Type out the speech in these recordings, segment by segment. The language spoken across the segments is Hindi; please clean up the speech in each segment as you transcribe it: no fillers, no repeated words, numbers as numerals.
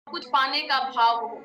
कुछ पाने का भाव हो।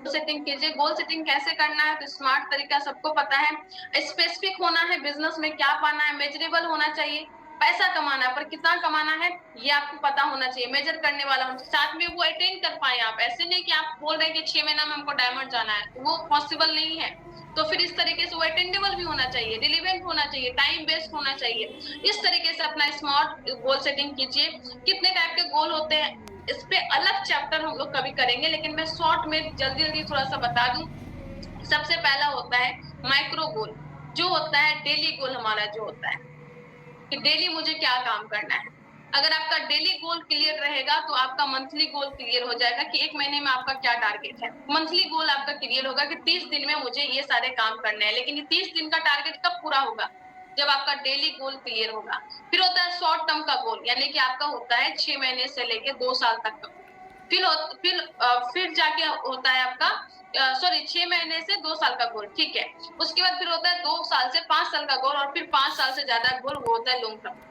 सेटिंग कीजिए। गोल सेटिंग कैसे करना है, तो स्मार्ट तरीका सबको पता है। स्पेसिफिक होना है, बिजनेस में क्या पाना है, मेजरेबल होना चाहिए। पैसा कमाना है, पर कितना कमाना है ये आपको पता होना चाहिए, मेजर करने वाला होना चाहिए, साथ में वो अटेन कर पाए आप। ऐसे नहीं कि आप बोल रहे हैं कि 6 महीना में हमको डायमंड जाना है, वो पॉसिबल नहीं है। तो फिर इस तरीके से वो अटेंडेबल भी होना चाहिए, रिलेवेंट होना चाहिए, टाइम बेस्ड होना चाहिए। इस तरीके से अपना स्मार्ट गोल सेटिंग कीजिए। कितने टाइप के गोल होते हैं इस पे अलग चैप्टर हम लोग कभी करेंगे, लेकिन मैं शॉर्ट में जल्दी जल्दी थोड़ा सा बता दूं। सबसे पहला होता है माइक्रो गोल, जो होता है डेली गोल हमारा, जो होता है कि डेली मुझे क्या काम करना है। अगर आपका डेली गोल क्लियर रहेगा तो आपका मंथली गोल क्लियर हो जाएगा कि एक महीने में आपका क्या टारगेट है। मंथली गोल आपका क्लियर होगा कि 30 दिन में मुझे ये सारे काम करने हैं, लेकिन ये 30 दिन का टारगेट कब पूरा होगा, जब आपका डेली गोल क्लियर होगा। फिर होता है शॉर्ट टर्म का गोल, यानी कि आपका होता है 6 महीने से लेके 2 साल तक का। फिर जाके होता है आपका 6 महीने से 2 साल का गोल, ठीक है। उसके बाद फिर होता है 2 साल से 5 साल का गोल, और फिर 5 साल से ज्यादा गोल, वो होता है लॉन्ग टर्म।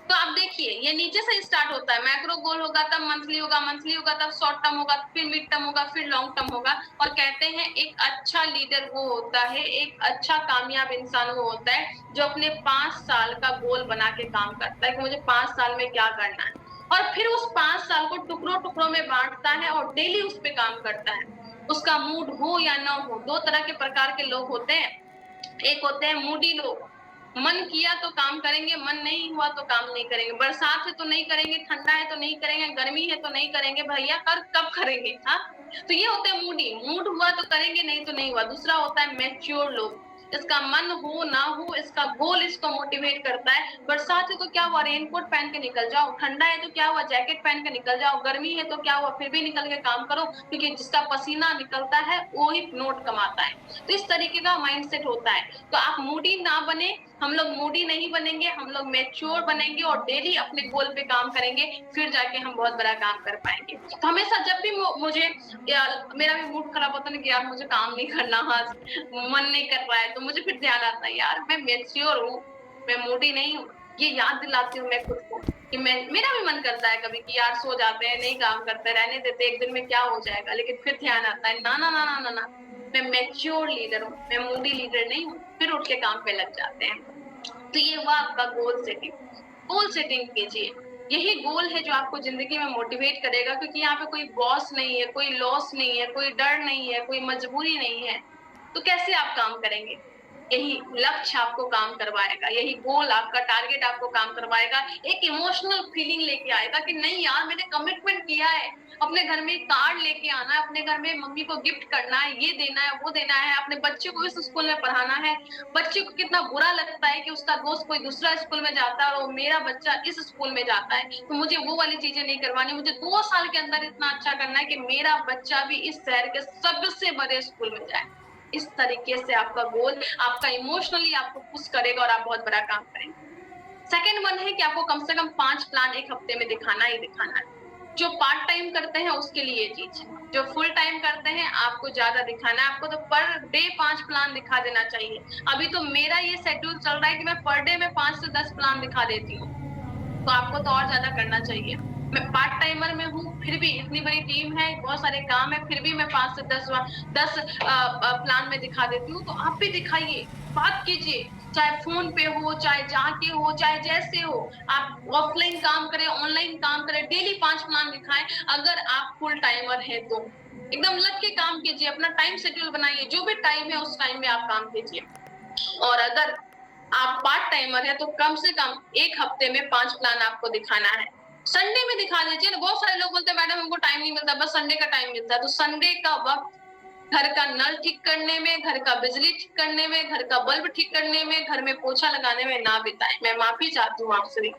तो आप देखिए ये नीचे से स्टार्ट होता है, मैक्रो गोल होगा तब मंथली होगा, मंथली होगा तब शॉर्ट टर्म होगा, फिर मिड टर्म होगा, फिर लॉन्ग टर्म होगा। और कहते हैं एक अच्छा लीडर वो होता है, एक अच्छा कामयाब इंसान वो होता है जो अपने 5 साल का गोल बना के काम करता है कि मुझे 5 साल में क्या करना है, और फिर उस 5 साल को टुकड़ों टुकड़ों में बांटता है और डेली उस पे काम करता है। उसका मूड हो या ना हो, दो तरह के प्रकार के लोग होते हैं। एक होते हैं मूडी लोग, मन किया तो काम करेंगे, मन नहीं हुआ तो काम नहीं करेंगे, बरसात है तो नहीं करेंगे, ठंडा है तो नहीं करेंगे, गर्मी है तो नहीं करेंगे, भैया कर कब करेंगे। हाँ, तो ये होते हैं मूडी, मूड हुआ तो करेंगे, नहीं तो नहीं हुआ। दूसरा होता है मैच्योर लोग, इसका मन हो ना हो, इसका गोल इसको मोटिवेट करता है। बरसात है तो क्या हुआ, रेनकोट पहन के निकल जाओ, ठंडा है तो क्या हुआ, जैकेट पहन के निकल जाओ, गर्मी है तो क्या हुआ, फिर भी निकल के काम करो, क्योंकि जिसका पसीना निकलता है वो ही नोट कमाता है। तो इस तरीके का माइंडसेट होता है। तो आप मूडी ना बने, हम लोग मूडी नहीं बनेंगे, हम लोग मैच्योर बनेंगे और डेली अपने गोल पे काम करेंगे, फिर जाके हम बहुत बड़ा काम कर पाएंगे। तो हमेशा जब भी मुझे मेरा भी मूड खराब होता है ना कि यार मुझे काम नहीं करना, आज मन नहीं कर रहा है, तो मुझे फिर ध्यान आता है यार मैं मैच्योर हूँ, मैं मूडी नहीं हूँ। ये याद दिलाती हूँ मैं खुद को कि मेरा भी मन करता है कभी कि यार सो जाते हैं, नहीं काम करते, रहने देते, एक दिन में क्या हो जाएगा, लेकिन फिर ध्यान आता है ना ना ना ना ना ना, मैं मैच्योर लीडर हूँ, मैं मूडी लीडर नहीं हूँ, फिर उठ के काम पे लग जाते हैं। तो ये हुआ आपका गोल सेटिंग। गोल सेटिंग कीजिए, यही गोल है जो आपको जिंदगी में मोटिवेट करेगा, क्योंकि यहाँ पे कोई बॉस नहीं है, कोई लॉस नहीं है, कोई डर नहीं है, कोई मजबूरी नहीं है। तो कैसे आप काम करेंगे, यही लक्ष्य आपको काम करवाएगा, यही गोल आपका टारगेट आपको काम करवाएगा। एक इमोशनल फीलिंग लेके आएगा कि नहीं यार मैंने कमिटमेंट किया है, अपने घर में कार्ड लेके आना है, अपने घर में मम्मी को गिफ्ट करना है, ये देना है, वो देना है, अपने बच्चे को इस स्कूल में पढ़ाना है। बच्चे को कितना बुरा लगता है कि उसका दोस्त कोई दूसरा स्कूल में जाता है और मेरा बच्चा इस स्कूल में जाता है, तो मुझे वो वाली चीजें नहीं करवानी, मुझे 2 साल के अंदर इतना अच्छा करना है कि मेरा बच्चा भी इस शहर के सबसे बड़े स्कूल में जाए। इस तरीके से आपका गोल आपका इमोशनली आपको पुश करेगा और आप बहुत बड़ा काम करेंगे। सेकंड वन है कि आपको कम से कम 5 प्लान एक हफ्ते में दिखाना ही दिखाना है। जो पार्ट टाइम करते हैं उसके लिए ये चीज है, जो फुल टाइम करते हैं आपको ज्यादा दिखाना है। आपको तो पर डे 5 प्लान दिखा देना चाहिए। अभी तो मेरा ये शेड्यूल चल रहा है कि मैं पर डे में 5 से 10 प्लान दिखा देती हूँ, तो आपको तो और ज्यादा करना चाहिए। मैं पार्ट टाइमर में हूँ, फिर भी इतनी बड़ी टीम है, बहुत सारे काम है, फिर भी मैं 5 से 10 प्लान में दिखा देती हूँ। तो आप भी दिखाइए, बात कीजिए, चाहे फोन पे हो, चाहे जाके हो, चाहे जैसे हो। आप ऑफलाइन काम करें, ऑनलाइन काम करें, डेली 5 प्लान दिखाएं। अगर आप फुल टाइमर है तो एकदम लग के काम कीजिए, अपना टाइम शेड्यूल बनाइए, जो भी टाइम है उस टाइम में आप काम कीजिए। और अगर आप पार्ट टाइमर है तो कम से कम एक हफ्ते में 5 प्लान आपको दिखाना है। संडे में दिखा दीजिए ना, बहुत सारे लोग बोलते हैं मैडम हमको टाइम नहीं मिलता, बस संडे का टाइम मिलता है। तो संडे का वक्त घर का नल ठीक करने में, घर का बिजली ठीक करने में, घर का बल्ब ठीक करने में, घर में पोछा लगाने में ना बिताएं। मैं माफी चाहती हूँ आपसे,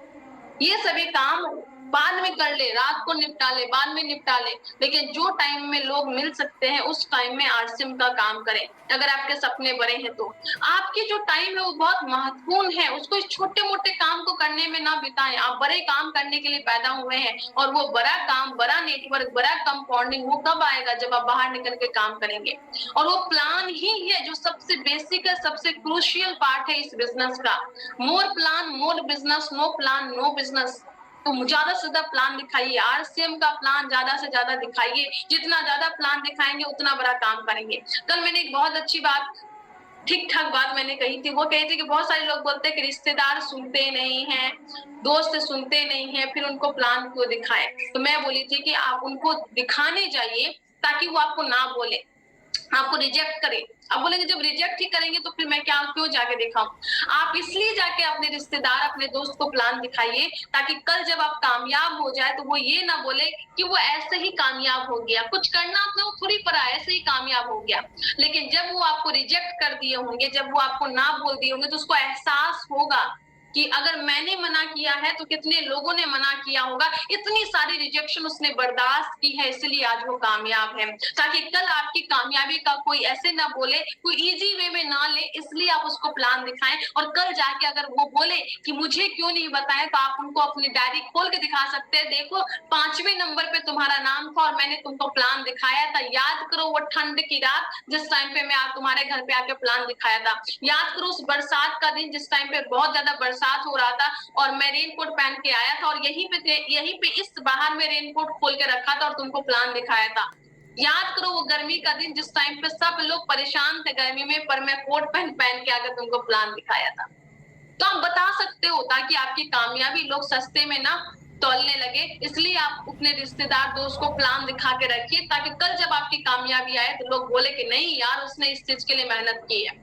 ये सभी काम बाद में कर ले, रात को निपटा ले, बाद में निपटा ले, लेकिन जो टाइम में लोग मिल सकते हैं उस टाइम में आरसीएम का काम करें। अगर आपके सपने बड़े हैं तो आपकी जो टाइम है वो बहुत महत्वपूर्ण है, उसको इस छोटे मोटे काम को करने में ना बिताएं। आप बड़े काम करने के लिए पैदा हुए हैं, और वो बड़ा काम, बड़ा नेटवर्क, बड़ा कंपाउंडिंग वो कब आएगा, जब आप बाहर निकल के काम करेंगे। और वो प्लान ही है जो सबसे बेसिक है, सबसे क्रूशियल पार्ट है इस बिजनेस का। More plan more business, no plan no business. तो ज्यादा से ज्यादा प्लान दिखाइए, आरसीएम का प्लान ज्यादा से ज्यादा दिखाइए। जितना ज्यादा प्लान दिखाएंगे उतना बड़ा काम करेंगे। कल मैंने एक बहुत अच्छी बात, ठीक ठाक बात मैंने कही थी। वो कही थी कि बहुत सारे लोग बोलते हैं कि रिश्तेदार सुनते नहीं हैं, दोस्त सुनते नहीं हैं, फिर उनको प्लान क्यों दिखाए। तो मैं बोली थी कि आप उनको दिखाने जाइए ताकि वो आपको ना बोले, आपको रिजेक्ट करे। अब बोलेंगे जब रिजेक्ट ही करेंगे तो फिर मैं क्या क्यों जाके दिखाऊं। आप इसलिए जाके अपने रिश्तेदार, अपने दोस्त को प्लान दिखाइए ताकि कल जब आप कामयाब हो जाए तो वो ये ना बोले कि वो ऐसे ही कामयाब हो गया, कुछ करना आपने वो थोड़ी पड़ा, ऐसे ही कामयाब हो गया। लेकिन जब वो आपको रिजेक्ट कर दिए होंगे, जब वो आपको ना बोल दिए होंगे, तो उसको एहसास होगा कि अगर मैंने मना किया है तो कितने लोगों ने मना किया होगा। इतनी सारी रिजेक्शन उसने बर्दाश्त की है, इसलिए आज वो कामयाब है। ताकि कल आपकी कामयाबी का कोई ऐसे ना बोले, कोई इजी वे में ना ले, इसलिए आप उसको प्लान दिखाएं। और कल जाके अगर वो बोले कि मुझे क्यों नहीं बताया, तो आप उनको अपनी डायरी खोल के दिखा सकते हैं। देखो 5वें नंबर पे तुम्हारा नाम था और मैंने तुमको प्लान दिखाया था। याद करो वो ठंड की रात जिस टाइम पे मैं तुम्हारे घर पे आके प्लान दिखाया था। याद करो उस बरसात का दिन जिस टाइम पे बहुत ज्यादा बरसात हो रहा था और मैं रेनकोट पहन के आया था और यहीं पे इस बाहर में रेनकोट खोल के रखा था और तुमको प्लान दिखाया था। याद करो वो गर्मी का दिन जिस टाइम पे सब लोग परेशान थे गर्मी में, पर मैं कोट पहन के आकर तुमको प्लान दिखाया था। तो आप बता सकते हो ताकि आपकी कामयाबी लोग सस्ते में ना तौलने लगे। इसलिए आप अपने रिश्तेदार दोस्त को प्लान दिखा के रखिए ताकि कल जब आपकी कामयाबी आए तो लोग बोले कि नहीं यार उसने इस चीज के लिए मेहनत की है।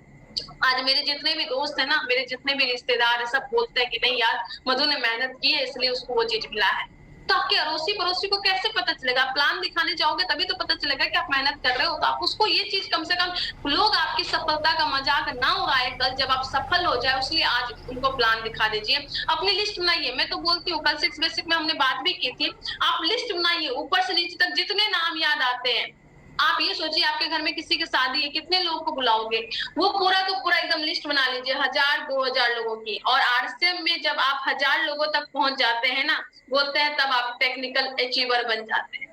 आज मेरे जितने भी दोस्त है ना, मेरे जितने भी रिश्तेदार है, सब बोलते हैं कि नहीं यार मधु ने मेहनत की है इसलिए उसको वो चीज मिला है। तो आपके अड़ोसी पड़ोसी को कैसे पता चलेगा? प्लान दिखाने जाओगे तभी तो पता चलेगा कि आप मेहनत कर रहे हो। तो आप उसको ये चीज कम से कम, लोग आपकी सफलता का मजाक ना उड़ाए कल जब आप सफल हो जाए, इसलिए आज उनको प्लान दिखा दीजिए। अपनी लिस्ट बनाइए। मैं तो बोलती हूँ, कल 6 बेसिक में हमने बात भी की थी, आप लिस्ट बनाइए ऊपर से नीचे तक जितने नाम याद आते हैं। आप ये सोचिए आपके घर में किसी की शादी है, कितने लोगों को बुलाओगे? वो पूरा का पूरा एकदम लिस्ट बना लीजिए 1000 2000 लोगों की। और आरसीएम में जब आप 1000 लोगों तक पहुंच जाते हैं ना, बोलते हैं तब आप टेक्निकल अचीवर बन जाते हैं।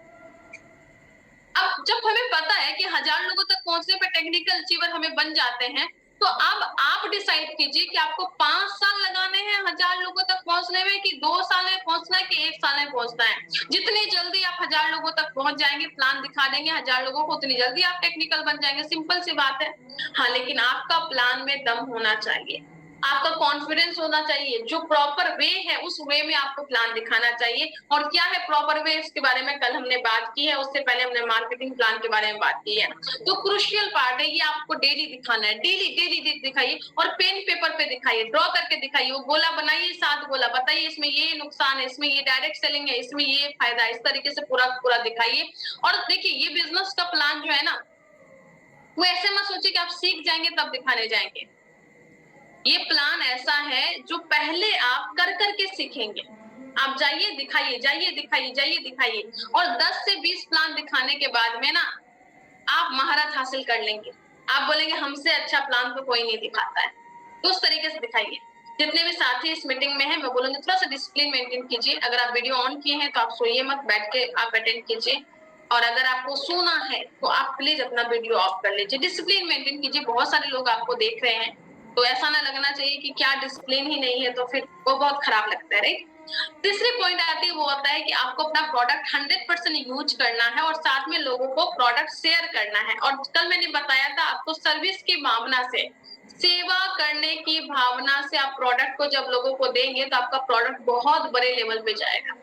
अब जब हमें पता है कि 1000 लोगों तक पहुंचने पर टेक्निकल अचीवर हमें बन जाते हैं, तो अब आप डिसाइड कीजिए कि आपको 5 साल लगाने हैं 1000 लोगों तक पहुंचने में, कि 2 साल में पहुंचना है, कि 1 साल में पहुंचना है। जितनी जल्दी आप 1000 लोगों तक पहुंच जाएंगे, प्लान दिखा देंगे 1000 लोगों को, उतनी जल्दी आप टेक्निकल बन जाएंगे। सिंपल सी बात है। हाँ, लेकिन आपका प्लान में दम होना चाहिए, आपका कॉन्फिडेंस होना चाहिए। जो प्रॉपर वे है उस वे में आपको प्लान दिखाना चाहिए। और क्या है प्रॉपर वे, इसके बारे में कल हमने बात की है, उससे पहले हमने मार्केटिंग प्लान के बारे में बात की है। तो क्रूशियल पार्ट है ये, आपको डेली दिखाना है। डेली दिखाइए और पेन पेपर पे दिखाइए, ड्रॉ करके दिखाइए। वो गोला बनाइए, 7 गोला बताइए, इसमें ये नुकसान है, इसमें ये डायरेक्ट सेलिंग है, इसमें ये फायदा है। इस तरीके से पूरा पूरा दिखाइए। और देखिए ये बिजनेस का प्लान जो है ना, वो ऐसे मत सोचिए कि आप सीख जाएंगे तब दिखाने जाएंगे। ये प्लान ऐसा है जो पहले आप कर करके सीखेंगे। आप जाइए दिखाइए, जाइए दिखाइए, जाइए दिखाइए। और 10 से 20 प्लान दिखाने के बाद में ना आप महारत हासिल कर लेंगे। आप बोलेंगे हमसे अच्छा प्लान तो कोई नहीं दिखाता है। तो उस तरीके से दिखाइए। जितने भी साथी इस मीटिंग में हैं, मैं बोलूंगी थोड़ा सा डिसिप्लिन मेंटेन कीजिए। अगर आप वीडियो ऑन किए हैं तो आप सोइए मत, बैठ के आप अटेंड कीजिए। और अगर आपको सोना है तो आप प्लीज अपना वीडियो ऑफ कर लीजिए। डिसिप्लिन मेंटेन कीजिए। बहुत सारे लोग आपको देख रहे हैं, तो ऐसा ना लगना चाहिए कि क्या डिसिप्लिन ही नहीं है, तो फिर वो बहुत खराब लगता है, राइट? तीसरी पॉइंट आती है, वो होता है कि आपको अपना प्रोडक्ट 100% यूज करना है और साथ में लोगों को प्रोडक्ट शेयर करना है। और कल मैंने बताया था आपको, सर्विस की भावना से, सेवा करने की भावना से आप प्रोडक्ट को जब लोगों को देंगे तो आपका प्रोडक्ट बहुत बड़े लेवल पे जाएगा।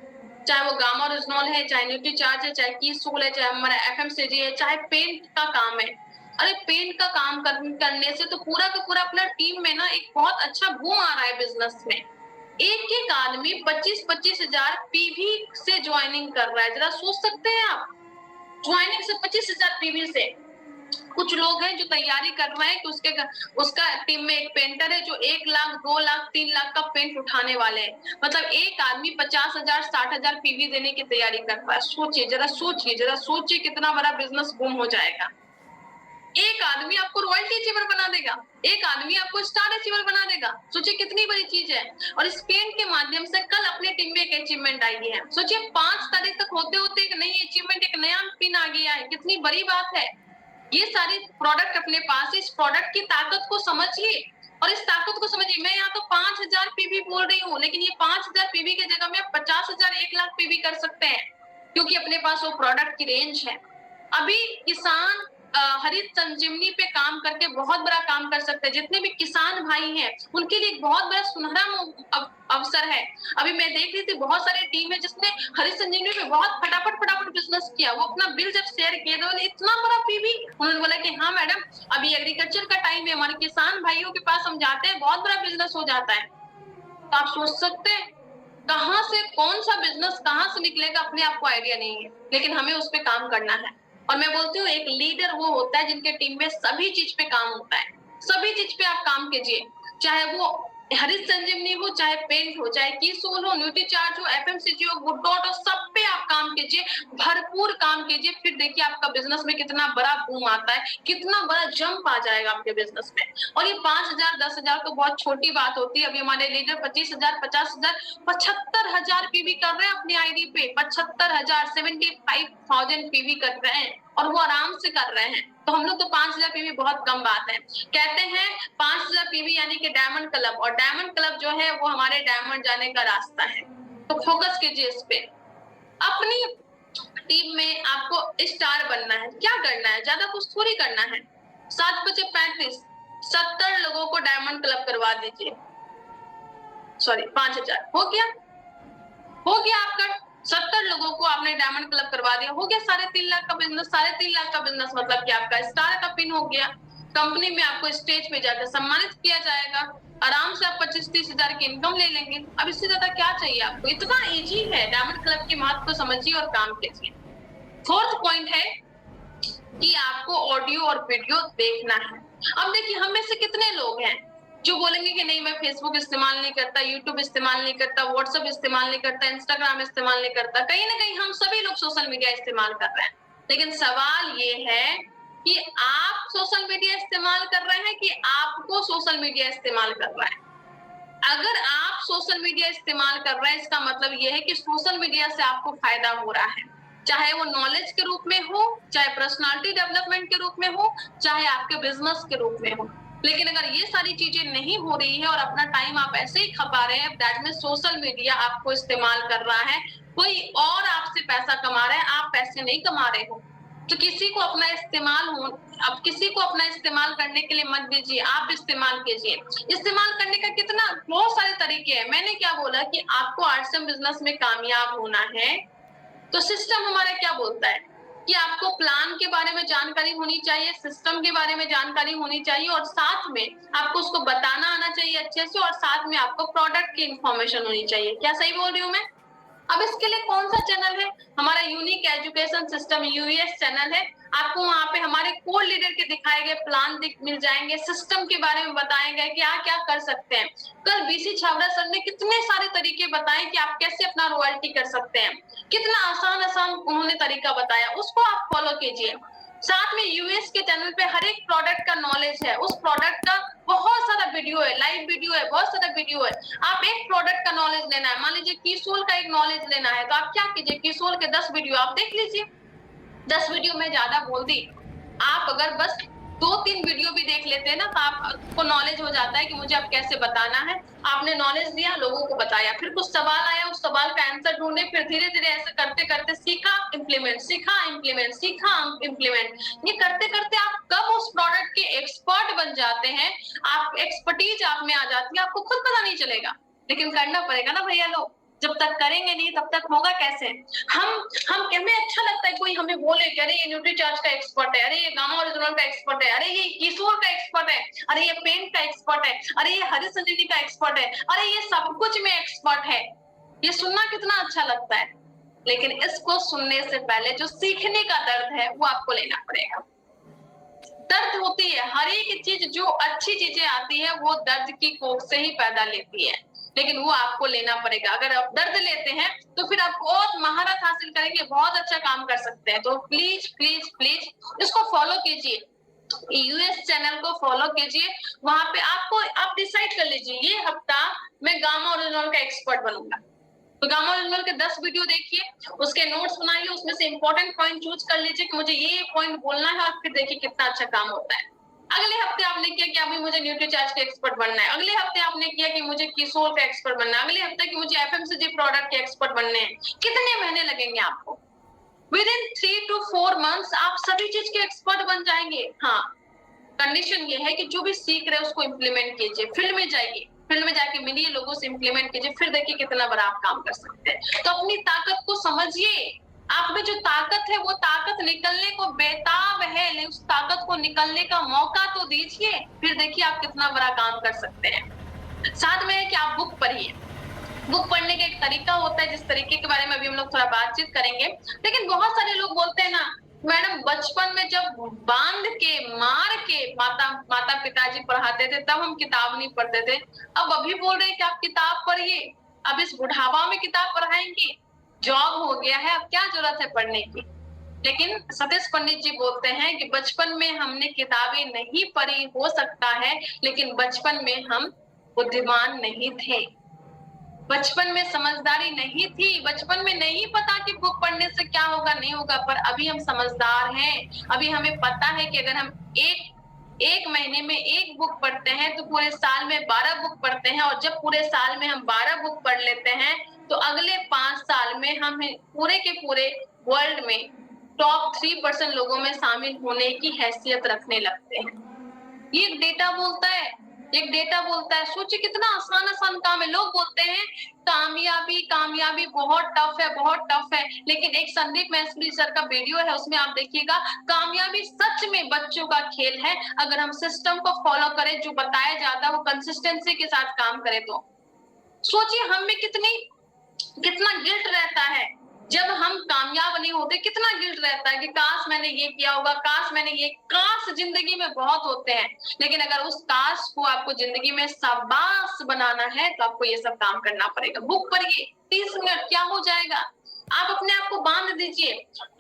चाहे वो गामा ओरिजिनल है, चाहे न्यूट्री चार्ज है, चाहे की सोल है, चाहे हमारा एफएमसीजी है, चाहे पेंट का काम है। अरे पेंट का काम करने से तो पूरा का पूरा अपना टीम में ना एक बहुत अच्छा बूम आ रहा है बिजनेस में। एक एक आदमी 25-25 हजार पीवी से ज्वाइनिंग कर रहा है। जरा सोच सकते हैं आप, ज्वाइनिंग से 25 हजार पीवी से। कुछ लोग हैं जो तैयारी कर रहे हैं कि उसका टीम में एक पेंटर है जो 1 लाख 2 लाख 3 लाख का पेंट उठाने वाले हैं। मतलब एक आदमी 50,000 60,000 पीवी देने की तैयारी कर रहा है। सोचिए, जरा सोचिए कितना बड़ा बिजनेस बूम हो जाएगा। एक आदमी आपको रॉयल्टी अचीवर बना देगा, एक आदमी आपको स्टार अचीवर बना देगा। सोचिए कितनी बड़ी चीज है। और इस पेंट के माध्यम से कल अपने टीम में एक अचीवमेंट आई है। सोचिए 5 तारीख तक होते होते एक नई अचीवमेंट, एक नया पिन आ गया है। कितनी बड़ी बात है। ये सारी प्रोडक्ट अपने पास, इस प्रोडक्ट की ताकत को समझिए। और इस ताकत को समझिए। मैं यहाँ तो 5000 पीवी बोल रही हूँ, लेकिन ये 5000 पीवी की जगह में 50,000 1 लाख पीवी कर सकते हैं, क्योंकि अपने पास वो प्रोडक्ट की रेंज है। अभी किसान हरित संजीवनी पे काम करके बहुत बड़ा काम कर सकते हैं। जितने भी किसान भाई हैं उनके लिए एक बहुत बड़ा सुनहरा अवसर है। अभी मैं देख रही थी बहुत सारी टीम है जिसने हरित संजीवनी पे बहुत फटाफट बिजनेस किया। वो अपना बिल जब शेयर किए तो इतना बड़ा पीवी, उन्होंने बोला कि हाँ मैडम, अभी एग्रीकल्चर का टाइम है, हमारे किसान भाइयों के पास हम जाते हैं, बहुत बड़ा बिजनेस हो जाता है। तो आप सोच सकते हैं कहाँ से कौन सा बिजनेस कहाँ से निकलेगा, अपने आप को आइडिया नहीं है, लेकिन हमें उस पर काम करना है। और मैं बोलती हूँ एक लीडर वो होता है जिनके टीम में सभी चीज पे काम होता है। सभी चीज पे आप काम कीजिए, चाहे वो हरित संजीवनी हो, चाहे पेंट हो, चाहे कीसोल हो, न्यूट्रीचार्ज हो, एफएमसीजी हो, गुड डॉट हो, सब पे आप काम कीजिए, भरपूर काम कीजिए। फिर देखिए आपका बिजनेस में कितना बड़ा बूम आता है, कितना बड़ा जंप आ जाएगा आपके बिजनेस में। और ये 5,000 10,000 तो बहुत छोटी बात होती है। अभी हमारे लीडर 25,000 50,000 75,000 पीवी कर रहे हैं अपनी आईडी पे, 75,000 75,000 पीवी कर रहे हैं, और वो आराम से कर रहे हैं। तो हम लोग तो 5,000 पीवी बहुत कम बात है। कहते हैं 5,000 पीवी यानी कि डायमंड क्लब, और डायमंड क्लब जो है वो हमारे डायमंड जाने का रास्ता है। तो फोकस कीजिए इस पे। अपनी टीम में आपको स्टार बनना है। क्या करना है, ज्यादा कुछ थोड़ी करना है। 7:35 70 लोगों को डायमंड क्लब करवा दीजिए। सॉरी 5,000 हो गया आपका। 70 लोगों को आपने डायमंड क्लब करवा दिया, हो गया 3.5 लाख का बिजनेस। 3.5 लाख का बिजनेस मतलब कि आपका स्टार का पिन हो गया। कंपनी में आपको स्टेज पे जाकर सम्मानित किया जाएगा। आराम से आप 25-30 हजार की इनकम ले लेंगे। अब इससे ज्यादा क्या चाहिए आपको, इतना इजी है। डायमंड क्लब की महत्व को समझिए और काम कीजिए। फोर्थ पॉइंट है कि आपको ऑडियो और वीडियो देखना है। अब देखिए हम में से कितने लोग हैं जो बोलेंगे कि नहीं मैं फेसबुक इस्तेमाल नहीं करता, यूट्यूब इस्तेमाल नहीं करता, व्हाट्सएप इस्तेमाल नहीं करता, इंस्टाग्राम इस्तेमाल नहीं करता। कहीं ना कहीं हम सभी लोग सोशल मीडिया इस्तेमाल कर रहे हैं, लेकिन सवाल ये है कि आप सोशल मीडिया इस्तेमाल कर रहे हैं कि आपको सोशल मीडिया इस्तेमाल कर रहा है। अगर आप सोशल मीडिया इस्तेमाल कर रहे हैं, इसका मतलब ये है कि सोशल मीडिया से आपको फायदा हो रहा है, चाहे वो नॉलेज के रूप में हो, चाहे पर्सनालिटी डेवलपमेंट के रूप में हो, चाहे आपके बिजनेस के रूप में हो। लेकिन अगर ये सारी चीजें नहीं हो रही है और अपना टाइम आप ऐसे ही खपा रहे हैं, दैट मींस सोशल मीडिया आपको इस्तेमाल कर रहा है, कोई और आपसे पैसा कमा रहा है, आप पैसे नहीं कमा रहे हो। तो किसी को अपना इस्तेमाल करने के लिए मत दीजिए, आप इस्तेमाल कीजिए। इस्तेमाल करने का कितना बहुत सारे तरीके हैं। मैंने क्या बोला कि आपको आर्ट्सम बिजनेस में कामयाब होना है, तो सिस्टम हमारा क्या बोलता है कि आपको प्लान के बारे में जानकारी होनी चाहिए, सिस्टम के बारे में जानकारी होनी चाहिए, और साथ में आपको उसको बताना आना चाहिए अच्छे से, और साथ में आपको प्रोडक्ट की इंफॉर्मेशन होनी चाहिए। क्या सही बोल रही हूँ मैं? अब इसके लिए कौन सा चैनल है? हमारा unique education system US channel है। आपको वहां पे हमारे कोर लीडर के दिखाए गए प्लान मिल जाएंगे, सिस्टम के बारे में बताए गए कि आप क्या कर सकते हैं। कल बीसी छाबड़ा सर ने कितने सारे तरीके बताए कि आप कैसे अपना रॉयल्टी कर सकते हैं। कितना आसान उन्होंने तरीका बताया, उसको आप फॉलो कीजिए। साथ में यूएस के चैनल पे हर एक प्रोडक्ट का नॉलेज है, उस प्रोडक्ट का बहुत सारा वीडियो है, लाइव वीडियो है, बहुत सारा वीडियो है। आप एक प्रोडक्ट का नॉलेज लेना है, मान लीजिए कीसोल का एक नॉलेज लेना है, तो आप क्या कीजिए, कीसोल के 10 वीडियो आप देख लीजिए। 10 वीडियो में ज्यादा बोल दी, आप अगर बस 2-3 वीडियो भी देख लेते हैं ना, तो आपको नॉलेज हो जाता है कि मुझे अब कैसे बताना है। आपने नॉलेज दिया, लोगों को बताया, फिर कुछ सवाल आया, उस सवाल का आंसर ढूंढे, फिर धीरे धीरे ऐसे करते करते सीखा इम्प्लीमेंट, सीखा इम्प्लीमेंट, सीखा इम्प्लीमेंट। ये करते करते आप कब उस प्रोडक्ट के एक्सपर्ट बन जाते हैं, आप एक्सपर्टीज आप में आ जाती है, आपको खुद पता नहीं चलेगा। लेकिन करना पड़ेगा ना भैया लोग, जब तक करेंगे नहीं तब तक होगा कैसे? हम हमें अच्छा लगता है कोई हमें बोले कि अरे ये न्यूट्रीचार्ज का एक्सपर्ट है, अरे ये गामा ओरिजिनल का एक्सपर्ट है, अरे ये किशोर का एक्सपर्ट है, अरे ये पेंट का एक्सपर्ट है, अरे ये हरित संजीवनी का एक्सपर्ट है, अरे ये सब कुछ में एक्सपर्ट है। ये सुनना कितना अच्छा लगता है, लेकिन इसको सुनने से पहले जो सीखने का दर्द है वो आपको लेना पड़ेगा। दर्द होती है, हर एक चीज जो अच्छी चीजें आती है वो दर्द की कोख से ही पैदा लेती है, लेकिन वो आपको लेना पड़ेगा। अगर आप दर्द लेते हैं तो फिर आप बहुत महारत हासिल करेंगे, बहुत अच्छा काम कर सकते हैं। तो प्लीज प्लीज प्लीज इसको फॉलो कीजिए, यूएस चैनल को फॉलो कीजिए। वहां पे आप डिसाइड कर लीजिए, ये हफ्ता मैं गामा ओरिजिनल का एक्सपर्ट बनूंगा। तो गामा ओरिजिनल के 10 वीडियो देखिए, उसके नोट्स बनाइए, उसमें से इंपॉर्टेंट पॉइंट चूज कर लीजिए कि मुझे ये पॉइंट बोलना है, और फिर देखिए कितना अच्छा काम होता है। अगले हफ्ते आपने किया कि अभी मुझे न्यूट्रीचार्ज का एक्सपर्ट बनना है, अगले हफ्ते आपने किया कि मुझे किशोर का एक्सपर्ट बनना है, अगले हफ्ते कि मुझे एफएमसीजी प्रोडक्ट के एक्सपर्ट बनने हैं। कितने महीने लगेंगे आपको? विद इन 3 to 4 मंथ्स आप सभी चीज के एक्सपर्ट बन जाएंगे। हाँ, कंडीशन ये है कि जो भी सीख रहे हैं उसको इम्प्लीमेंट कीजिए, फील्ड में जाइए, फील्ड में जाके मिलिए, लोगों से इम्प्लीमेंट कीजिए, फिर देखिए कितना बड़ा आप काम कर सकते हैं। तो अपनी ताकत को समझिए, आप में जो ताकत है वो ताकत निकलने को बेताब है, लेकिन उस ताकत को निकलने का मौका तो दीजिए, फिर देखिए आप कितना बड़ा काम कर सकते हैं। साथ में है कि आप बुक पढ़िए। बुक पढ़ने का एक तरीका होता है, जिस तरीके के बारे में अभी हम लोग थोड़ा बातचीत करेंगे। लेकिन बहुत सारे लोग बोलते हैं ना, मैडम बचपन में जब बांध के मार के माता पिताजी पढ़ाते थे तब हम किताब नहीं पढ़ते थे, अब अभी बोल रहे हैं कि आप किताब पढ़िए, अब इस बुढ़ापा में किताब पढ़ाएंगे, जॉब हो गया है, अब क्या जरूरत है पढ़ने की। लेकिन सतीश पंडित जी बोलते हैं कि बचपन में हमने किताबें नहीं पढ़ी हो सकता है, लेकिन बचपन में हम बुद्धिमान नहीं थे, बचपन में समझदारी नहीं थी, बचपन में नहीं पता कि बुक पढ़ने से क्या होगा नहीं होगा, पर अभी हम समझदार हैं। अभी हमें पता है कि अगर हम एक महीने में एक बुक पढ़ते हैं तो पूरे साल में 12 बुक पढ़ते हैं, और जब पूरे साल में हम 12 बुक पढ़ लेते हैं तो अगले 5 साल में हम पूरे के पूरे वर्ल्ड में टॉप 3% लोगों में शामिल होने की हैसियत रखने लगते हैं। ये डेटा बोलता है, एक डेटा बोलता है। सोचिए कितना आसान आसान काम है। लोग बोलते हैं कामयाबी कामयाबी बहुत टफ है, बहुत टफ है, लेकिन एक संदीप मैस्त्री सर का वीडियो है, उसमें आप देखिएगा कामयाबी सच में बच्चों का खेल है, अगर हम सिस्टम को फॉलो करें, जो बताया जाता है वो कंसिस्टेंसी के साथ काम करें तो। सोचिए हम में कितना गिल्ट रहता है जब हम कामयाब नहीं होते, कितना गिल्ट रहता है कि काश मैंने ये किया होगा, काश मैंने ये, काश जिंदगी में बहुत होते हैं, लेकिन अगर उस काश को आपको जिंदगी में शाबाश बनाना है तो आपको ये सब काम करना पड़ेगा। बुक पढ़िए, 30 मिनट क्या हो जाएगा। आप अपने आप को बांध दीजिए,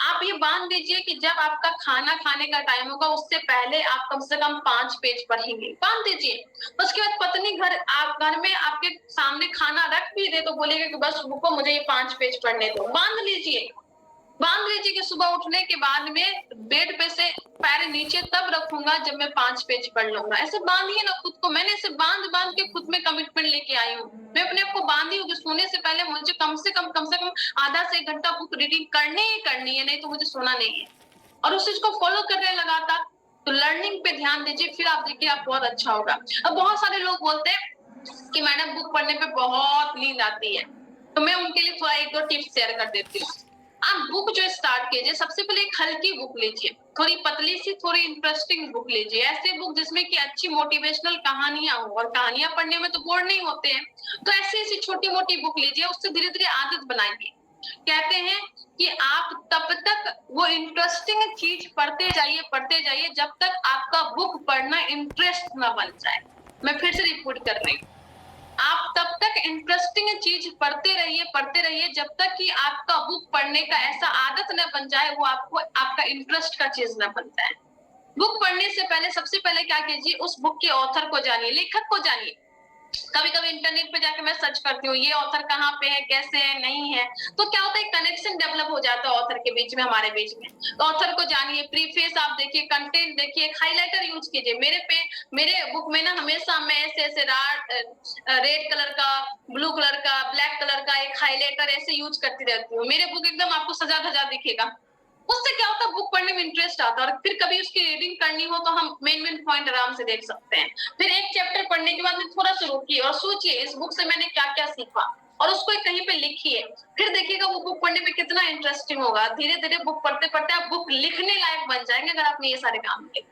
आप ये बांध दीजिए कि जब आपका खाना खाने का टाइम होगा उससे पहले आप कम से कम 5 पेज पढ़ेंगे, बांध दीजिए। उसके बाद पत्नी घर में आपके सामने खाना रख भी दे तो बोलेगा कि बस रुको मुझे ये 5 पेज पढ़ने दो, बांध लीजिए। बांध लीजिए कि सुबह उठने के बाद में बेड पे से पैर नीचे तब रखूंगा जब मैं 5 पेज पढ़ लूंगा। ऐसे बांधिए ना खुद को। मैंने ऐसे बांध बांध के खुद में कमिटमेंट लेके आई हूँ। मैं अपने आप को बांधी हूँ कि सोने से पहले मुझे कम से कम आधा से 1 घंटा बुक रीडिंग करनी ही करनी है, नहीं तो मुझे सोना नहीं है। और उस चीज को फॉलो कर रहे हैं लगातार। तो लर्निंग पे ध्यान दीजिए, फिर आप देखिए आप बहुत अच्छा होगा। अब बहुत सारे लोग बोलते हैं कि मैडम बुक पढ़ने पे बहुत नींद आती है, तो मैं उनके लिए थोड़ा 1-2 टिप्स शेयर कर देती हूँ। आप बुक जो स्टार्ट कीजिए, सबसे पहले एक हल्की बुक लीजिए, थोड़ी पतली सी, थोड़ी इंटरेस्टिंग बुक लीजिए। ऐसे बुक जिसमें कि अच्छी मोटिवेशनल कहानियां हो, और कहानियां पढ़ने में तो बोर नहीं होते हैं, तो ऐसी छोटी मोटी बुक लीजिए, उससे धीरे धीरे आदत बनाइए। कहते हैं कि आप तब तक वो इंटरेस्टिंग चीज पढ़ते जाइए जब तक आपका बुक पढ़ना इंटरेस्ट ना बन जाए। मैं फिर से रिपीट कर रही हूँ, आप तब तक इंटरेस्टिंग चीज पढ़ते रहिए जब तक कि आपका बुक पढ़ने का ऐसा आदत न बन जाए, वो आपको आपका इंटरेस्ट का चीज न बन जाए। बुक पढ़ने से पहले सबसे पहले क्या कीजिए, उस बुक के ऑथर को जानिए, लेखक को जानिए। कभी कभी इंटरनेट पे जाके मैं सर्च करती हूँ ये ऑथर कहाँ पे है, कैसे है, नहीं है, तो क्या होता है कनेक्शन डेवलप हो जाता है ऑथर के बीच में, हमारे बीच में। तो ऑथर को जानिए, प्रीफेस आप देखिए, कंटेंट देखिए, हाइलाइटर यूज कीजिए। मेरे बुक में ना हमेशा मैं ऐसे रेड कलर का, ब्लू कलर का, ब्लैक कलर का एक हाइलाइटर ऐसे यूज करती रहती हूँ। मेरे बुक एकदम आपको सजा धजा दिखेगा। उससे क्या होता है बुक पढ़ने में इंटरेस्ट आता है, और फिर कभी उसकी रीडिंग करनी हो तो हम मेन पॉइंट आराम से देख सकते हैं। फिर एक चैप्टर पढ़ने के बाद में थोड़ा सा रुकिए और सोचिए इस बुक से मैंने क्या क्या सीखा, और उसको कहीं पे लिखिए। फिर देखिएगा वो बुक पढ़ने में कितना इंटरेस्टिंग होगा। धीरे धीरे बुक पढ़ते पढ़ते आप बुक लिखने लायक बन जाएंगे अगर आपने ये सारे काम किए।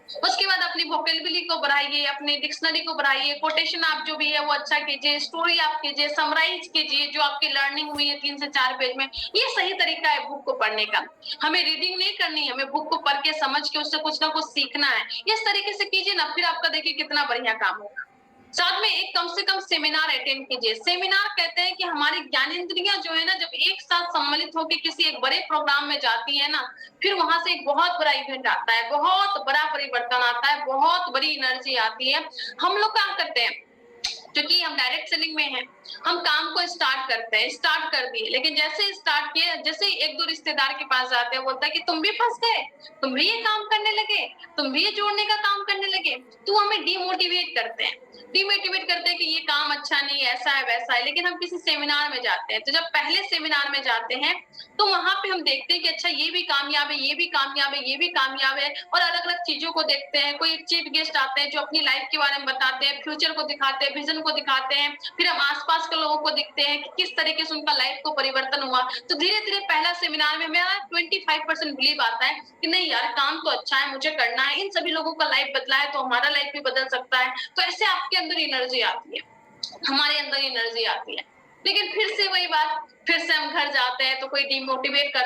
उसके बाद अपनी वोकेबुलरी को बढ़ाइए, अपनी डिक्शनरी को बढ़ाइए, कोटेशन आप जो भी है वो अच्छा कीजिए, स्टोरी आप कीजिए, समराइज कीजिए जो आपकी लर्निंग हुई है 3 से 4 पेज में। ये सही तरीका है बुक को पढ़ने का। हमें रीडिंग नहीं करनी है, हमें बुक को पढ़ के समझ के उससे कुछ ना कुछ सीखना है। इस तरीके से कीजिए ना, फिर आपका देखिए कितना बढ़िया काम होगा। साथ में एक कम से कम सेमिनार अटेंड कीजिए। सेमिनार कहते हैं कि हमारी ज्ञानेंद्रियां जो है ना, जब एक साथ सम्मिलित होकर किसी एक बड़े प्रोग्राम में जाती है ना, फिर वहां से एक बहुत बड़ा इवेंट आता है, बहुत बड़ा परिवर्तन आता है, बहुत बड़ी एनर्जी आती है। हम लोग क्या करते हैं, क्योंकि हम डायरेक्ट सेलिंग में हैं, हम काम को स्टार्ट करते हैं, स्टार्ट कर दिए, लेकिन जैसे ही स्टार्ट किए, जैसे ही 1-2 रिश्तेदार के पास जाते हैं, बोलता है कि तुम भी फँस गए, तुम भी ये काम करने लगे, तुम भी ये जोड़ने का काम करने लगे। तो हमें डिमोटिवेट करते हैं, डिमोटिवेट करते हैं कि ये काम अच्छा नहीं है, ऐसा है, वैसा है। लेकिन हम किसी सेमिनार में जाते हैं, तो जब पहले सेमिनार में जाते हैं, तो वहाँ पे हम देखते हैं कि अच्छा ये भी कामयाब है, ये भी कामयाब है, ये भी कामयाब है, और अलग-अलग चीज़ों को देखते हैं। कोई चीफ गेस्ट आते हैं जो अपनी लाइफ के बारे में बताते हैं, फ्यूचर को दिखाते हैं, विज़न को दिखाते हैं। फिर हम आस-पास के लोगों को देखते हैं कि किस तरीके से उनका लाइफ को परिवर्तन हुआ। तो धीरे-धीरे पहला सेमिनार में मेरा 25% बिलीव आता है कि नहीं यार, काम तो अच्छा है, मुझे करना है। इन सभी लोगों का लाइफ बदला है, तो हमारा लाइफ भी बदल सकता है। तो ऐसे आपके अंदर एनर्जी आती है, हमारे अंदर एनर्जी आती है। लेकिन फिर से वही बात, फिर से हम घर जाते हैं तो कोई डिमोटिवेट कर